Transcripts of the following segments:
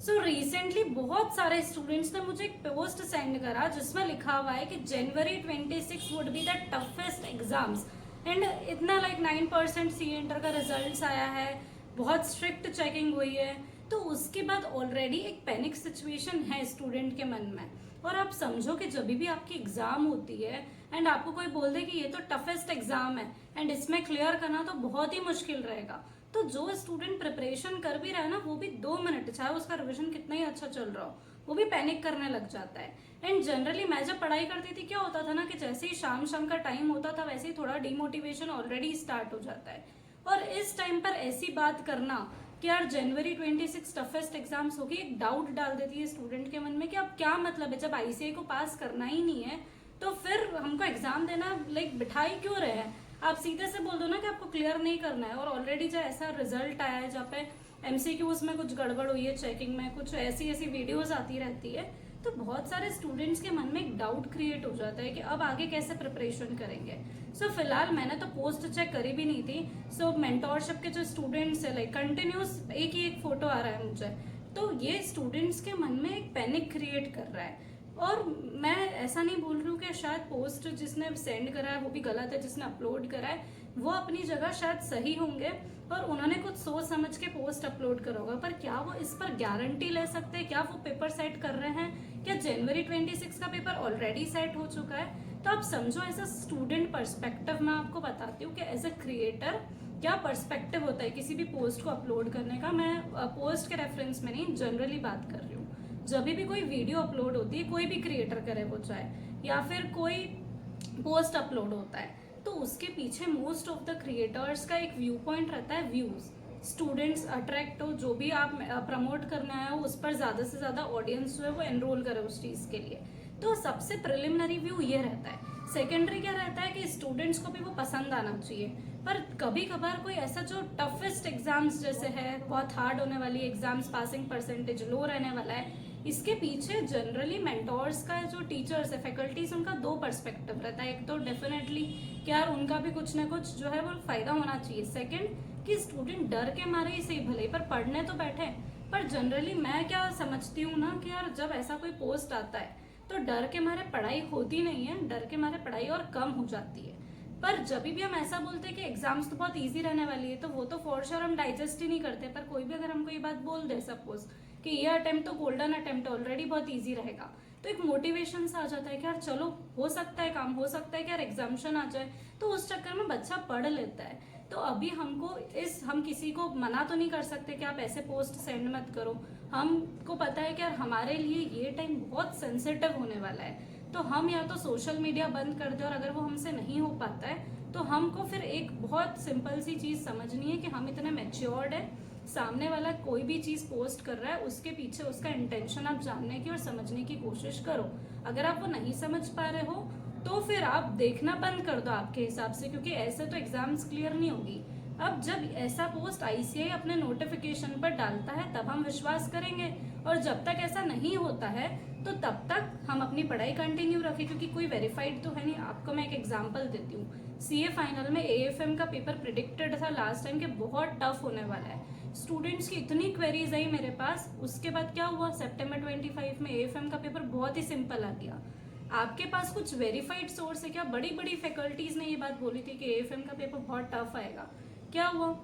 So recently बहुत सारे students ने मुझे एक पोस्ट सेंड करा जिसमें लिखा हुआ है कि जनवरी 26 would be the toughest exams and इतना लाइक 9% सी इंटर का रिजल्ट्स आया है, बहुत स्ट्रिक्ट चेकिंग हुई है। तो उसके बाद ऑलरेडी एक पैनिक सिचुएशन है स्टूडेंट के मन में। और आप समझो कि जब भी आपकी एग्जाम होती है एंड आपको कोई बोल दे कि ये तो टफेस्ट एग्जाम है एंड इसमें क्लियर करना तो बहुत ही मुश्किल रहेगा, तो जो स्टूडेंट प्रिपरेशन कर भी रहा है ना, वो भी 2 मिनट चाहे उसका रिविजन कितना ही अच्छा चल रहा हो, वो भी पैनिक करने लग जाता है। एंड जनरली मैं जब पढ़ाई करती थी क्या होता था ना कि जैसे ही शाम शाम का टाइम होता था वैसे ही थोड़ा डिमोटिवेशन ऑलरेडी स्टार्ट हो जाता है। और इस टाइम पर ऐसी बात करना कि यार जनवरी 26 टफेस्ट एग्जाम्स होगी, एक डाउट डाल देती है स्टूडेंट के मन में कि अब क्या मतलब है, जब आईसीआई को पास करना ही नहीं है तो फिर हमको एग्जाम देना लाइक बिठाई क्यों रहे हैं। आप सीधे से बोल दो ना कि आपको क्लियर नहीं करना है। और ऑलरेडी जो ऐसा रिजल्ट आया है जहाँ पे एमसीक्यूज में कुछ गड़बड़ हुई है, चेकिंग में कुछ ऐसी ऐसी वीडियोस आती रहती है, तो बहुत सारे स्टूडेंट्स के मन में एक डाउट क्रिएट हो जाता है कि अब आगे कैसे प्रिपरेशन करेंगे। सो फिलहाल मैंने तो पोस्ट चेक करी भी नहीं थी। सो मेंटोरशिप के जो स्टूडेंट्स है लाइक कंटिन्यूस एक ही एक फोटो आ रहा है मुझे, तो ये स्टूडेंट्स के मन में एक पैनिक क्रिएट कर रहा है। और मैं ऐसा नहीं बोल रही हूँ कि शायद पोस्ट जिसने सेंड करा है वो भी गलत है, जिसने अपलोड करा है वो अपनी जगह शायद सही होंगे और उन्होंने कुछ सोच समझ के पोस्ट अपलोड करा होगा, पर क्या वो इस पर गारंटी ले सकते हैं? क्या वो पेपर सेट कर रहे हैं? क्या जनवरी 26 का पेपर ऑलरेडी सेट हो चुका है? तो आप समझो एज अ स्टूडेंट पर्सपेक्टिव मैं आपको बताती हूँ कि एज अ क्रिएटर क्या पर्सपेक्टिव होता है किसी भी पोस्ट को अपलोड करने का। मैं पोस्ट के रेफरेंस में नहीं, जनरली बात कर रही हूँ। जब भी कोई वीडियो अपलोड होती है, कोई भी क्रिएटर करे वो चाहे, या फिर कोई पोस्ट अपलोड होता है, तो उसके पीछे मोस्ट ऑफ द क्रिएटर्स का एक व्यू पॉइंट रहता है व्यूज, स्टूडेंट्स अट्रैक्ट हो, जो भी आप प्रमोट करने आए हो उस पर ज्यादा से ज्यादा ऑडियंस जो है वो एनरोल करे उस चीज के लिए। तो सबसे प्रिलिमिनरी व्यू ये रहता है। सेकेंडरी क्या रहता है कि स्टूडेंट्स को भी वो पसंद आना चाहिए। पर कभी कभार कोई ऐसा जो टफेस्ट एग्जाम्स जैसे है, बहुत हार्ड होने वाली एग्जाम्स, पासिंग परसेंटेज लो रहने वाला है, इसके पीछे जनरली मेंटोर्स का जो टीचर्स है, फैकल्टीज, उनका दो पर्सपेक्टिव रहता है। एक तो डेफिनेटली कि यार उनका भी कुछ ना कुछ जो है वो फायदा होना चाहिए। सेकंड कि स्टूडेंट डर के मारे ही सही भले पर पढ़ने तो बैठे। पर जनरली मैं क्या समझती हूँ ना कि यार जब ऐसा कोई पोस्ट आता है तो डर के मारे पढ़ाई होती नहीं है, डर के मारे पढ़ाई और कम हो जाती है। पर जब भी हम ऐसा बोलते हैं कि एग्जाम्स तो बहुत इजी रहने वाली है, तो वो तो फॉर श्योर हम डाइजेस्ट ही नहीं करते। पर कोई भी अगर हमको ये बात बोल दे सपोज कि ये अटेम्प्ट तो गोल्डन अटेम्प्ट ऑलरेडी बहुत इजी रहेगा, तो एक मोटिवेशन सा आ जाता है कि यार चलो हो सकता है काम, हो सकता है कि यार एग्जाम्शन आ जाए, तो उस चक्कर में बच्चा पढ़ लेता है। तो अभी हम किसी को मना तो नहीं कर सकते कि आप ऐसे पोस्ट सेंड मत करो। हमको पता है कि यार हमारे लिए ये टाइम बहुत सेंसिटिव होने वाला है, तो हम या तो सोशल मीडिया बंद कर दे, और अगर वो हमसे नहीं हो पाता है तो हमको फिर एक बहुत सिंपल सी चीज समझनी है कि हम इतने मैच्योर्ड है, सामने वाला कोई भी चीज पोस्ट कर रहा है उसके पीछे उसका इंटेंशन आप जानने की और समझने की कोशिश करो। अगर आप वो नहीं समझ पा रहे हो तो फिर आप देखना बंद कर दो आपके हिसाब से, क्योंकि ऐसे तो एग्जाम्स क्लियर नहीं होगी। अब जब ऐसा पोस्ट आईसीआई अपने नोटिफिकेशन पर डालता है तब हम विश्वास करेंगे, और जब तक ऐसा नहीं होता है तो तब तक हम अपनी पढ़ाई कंटिन्यू रखें, क्योंकि कोई वेरीफाइड तो है नहीं। आपको मैं एक एग्जांपल देती हूँ, सीए फाइनल में एएफएम का पेपर प्रिडिक्टेड था लास्ट टाइम के बहुत टफ होने वाला है। स्टूडेंट्स की इतनी क्वेरीज आई मेरे पास, उसके बाद क्या हुआ, सितंबर 25 में एएफएम का पेपर बहुत ही सिंपल आ गया। आपके पास कुछ वेरीफाइड सोर्स है क्या? बड़ी बड़ी फैकल्टीज ने ये बात बोली थी कि एएफएम का पेपर बहुत टफ आएगा, क्या हुआ?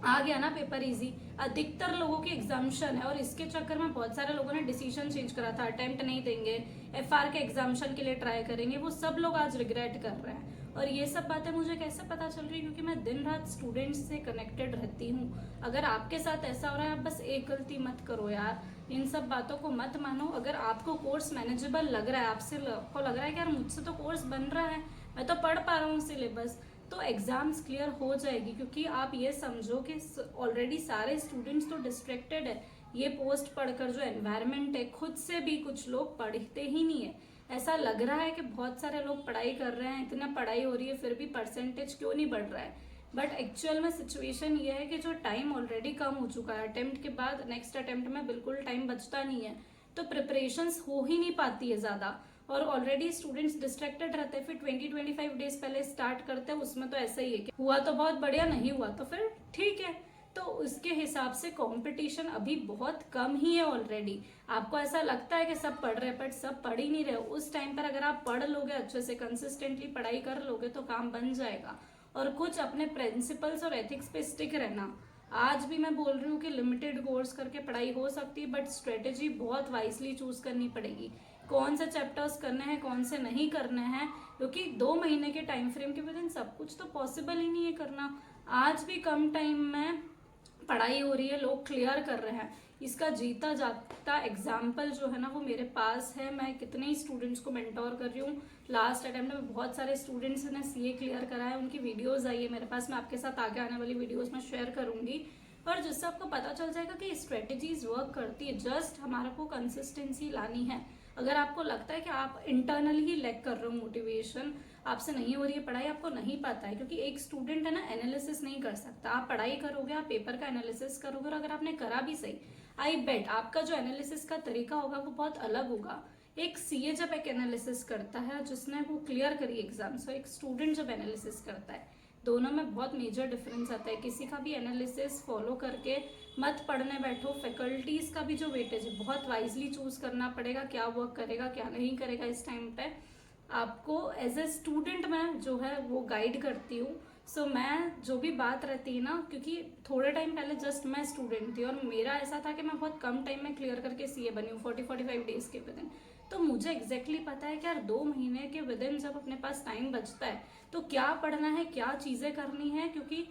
आ गया ना पेपर इजी। अधिकतर लोगों की एग्जाम्शन है और इसके चक्कर में बहुत सारे लोगों ने डिसीजन चेंज करा था, अटेम्प्ट नहीं देंगे, एफआर के एग्जाम्शन के लिए ट्राई करेंगे, वो सब लोग आज रिग्रेट कर रहे हैं। और ये सब बातें मुझे कैसे पता चल रही है? क्योंकि मैं दिन रात स्टूडेंट्स से कनेक्टेड रहती हूँ। अगर आपके साथ ऐसा हो रहा है, आप बस एक गलती मत करो यार, इन सब बातों को मत मानो। अगर आपको कोर्स मैनेजेबल लग रहा है, आपको लग रहा है कि यार मुझसे तो कोर्स बन रहा है, मैं तो पढ़ पा रहा हूँ सिलेबस, तो एग्जाम्स क्लियर हो जाएगी। क्योंकि आप ये समझो कि ऑलरेडी सारे स्टूडेंट्स तो डिस्ट्रैक्टेड है। ये पोस्ट पढ़कर जो एनवायरनमेंट है, खुद से भी कुछ लोग पढ़ते ही नहीं है। ऐसा लग रहा है कि बहुत सारे लोग पढ़ाई कर रहे हैं, इतना पढ़ाई हो रही है, फिर भी परसेंटेज क्यों नहीं बढ़ रहा है। बट एक्चुअल में सिचुएशन ये है कि जो टाइम ऑलरेडी कम हो चुका है, अटेम्प्ट के बाद नेक्स्ट अटेम्प्ट में बिल्कुल टाइम बचता नहीं है, तो प्रिपरेशंस हो ही नहीं पाती है ज्यादा। और ऑलरेडी स्टूडेंट्स डिस्ट्रैक्टेड रहते हैं, फिर 20-25 डेज पहले स्टार्ट करते हैं, उसमें तो ऐसा ही है कि हुआ तो बहुत बढ़िया, नहीं हुआ तो फिर ठीक है। तो उसके हिसाब से कंपटीशन अभी बहुत कम ही है ऑलरेडी। आपको ऐसा लगता है कि सब पढ़ रहे हैं, बट सब पढ़ ही नहीं रहे। उस टाइम पर अगर आप पढ़ लोगे, अच्छे से कंसिस्टेंटली पढ़ाई कर लोगे, तो काम बन जाएगा। और कुछ अपने प्रिंसिपल्स और एथिक्स पे स्टिक रहना। आज भी मैं बोल रही हूँ कि लिमिटेड कोर्स करके पढ़ाई हो सकती है, बट स्ट्रेटेजी बहुत वाइसली चूज करनी पड़ेगी। कौन से चैप्टर्स करने हैं, कौन से नहीं करने हैं, क्योंकि 2 महीने के टाइम फ्रेम के विद इन सब कुछ तो पॉसिबल ही नहीं है करना। आज भी कम टाइम में पढ़ाई हो रही है, लोग क्लियर कर रहे हैं। इसका जीता जागता एग्जाम्पल जो है ना, वो मेरे पास है। मैं कितने ही स्टूडेंट्स को मेंटोर कर रही हूँ। लास्ट अटेम्प्ट में बहुत सारे स्टूडेंट्स ने सीए क्लियर करा है, उनकी वीडियोस आई है मेरे पास। मैं आपके साथ आगे आने वाली वीडियोस में शेयर करूंगी, और जिससे आपको पता चल जाएगा कि स्ट्रेटेजीज वर्क करती है। जस्ट हमारे को कंसिस्टेंसी लानी है। अगर आपको लगता है कि आप इंटरनली ही लैक कर रहे हो, मोटिवेशन आपसे नहीं हो रही है, पढ़ाई आपको नहीं पता है, क्योंकि एक स्टूडेंट है ना, एनालिसिस नहीं कर सकता। आप पढ़ाई करोगे, आप पेपर का एनालिसिस करोगे, और अगर आपने करा भी सही, आई बेट आपका जो एनालिसिस का तरीका होगा वो बहुत अलग होगा। एक सीए जब एक एनालिसिस करता है जिसने वो क्लियर करी एग्जाम, सो एक स्टूडेंट जब एनालिसिस करता है, दोनों में बहुत मेजर डिफरेंस आता है। किसी का भी एनालिसिस फॉलो करके मत पढ़ने बैठो। फैकल्टीज का भी जो वेटेज है बहुत वाइजली चूज करना पड़ेगा, क्या वर्क करेगा क्या नहीं करेगा। इस टाइम पे आपको एज ए स्टूडेंट मैं जो है वो गाइड करती हूँ। सो मैं जो भी बात रहती है ना, क्योंकि थोड़े टाइम पहले जस्ट मैं स्टूडेंट थी, और मेरा ऐसा था कि मैं बहुत कम टाइम में क्लियर करके सीए बनी हूँ, 40-45 डेज के विद इन। तो मुझे एग्जैक्टली पता है कि यार 2 महीने के विद इन जब अपने पास टाइम बचता है, तो क्या पढ़ना है, क्या चीजें करनी है। क्योंकि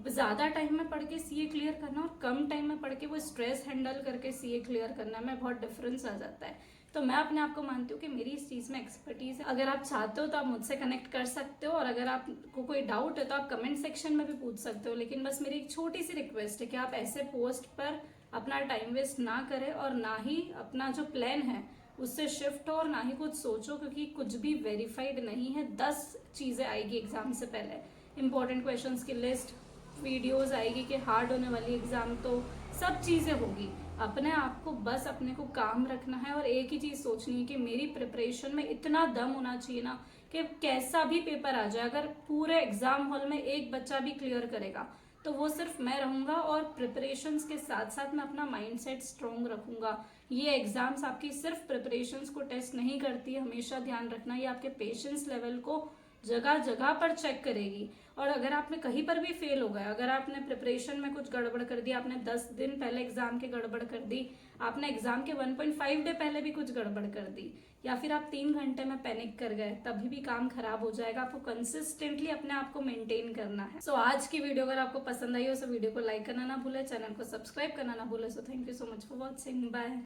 ज्यादा टाइम में पढ़ के सीए क्लियर करना और कम टाइम में पढ़ के वो स्ट्रेस हैंडल करके सीए क्लियर करना में बहुत डिफरेंस आ जाता है। तो मैं अपने आप को मानती हूँ कि मेरी इस चीज में एक्सपर्टीज है। अगर आप चाहते हो तो आप मुझसे कनेक्ट कर सकते हो, और अगर आपको कोई डाउट है तो आप कमेंट सेक्शन में भी पूछ सकते हो। लेकिन बस मेरी एक छोटी सी रिक्वेस्ट है कि आप ऐसे पोस्ट पर अपना टाइम वेस्ट ना करें, और ना ही अपना जो प्लान है उससे शिफ्ट हो, और ना ही कुछ सोचो, क्योंकि कुछ भी वेरीफाइड नहीं है। 10 चीजें आएगी एग्जाम से पहले, इंपॉर्टेंट क्वेश्चंस की लिस्ट, वीडियोस आएगी कि हार्ड होने वाली एग्जाम, तो सब चीजें होगी। अपने आप को बस अपने को काम रखना है, और एक ही चीज सोचनी है कि मेरी प्रिपरेशन में इतना दम होना चाहिए ना कि कैसा भी पेपर आ जाए, अगर पूरे एग्जाम हॉल में एक बच्चा भी क्लियर करेगा तो वो सिर्फ मैं रहूंगा। और प्रिपरेशंस के साथ साथ मैं अपना माइंडसेट स्ट्रॉन्ग रखूंगा। ये एग्जाम्स आपकी सिर्फ प्रिपरेशंस को टेस्ट नहीं करती है, हमेशा ध्यान रखना। ये आपके पेशेंस लेवल को जगह जगह पर चेक करेगी। और अगर आपने कहीं पर भी फेल हो गए, अगर आपने प्रिपरेशन में कुछ गड़बड़ कर दी, आपने 10 दिन पहले एग्जाम के गड़बड़ कर दी, आपने एग्जाम के 1.5 डे पहले भी कुछ गड़बड़ कर दी, या फिर आप 3 घंटे में पैनिक कर गए, तभी भी काम खराब हो जाएगा। आपको कंसिस्टेंटली अपने आप को मेंटेन करना है। सो आज की वीडियो अगर आपको पसंद आई हो तो वीडियो को लाइक करना ना भूले, चैनल को सब्सक्राइब करना ना भूले। So thank you so much for watching, bye.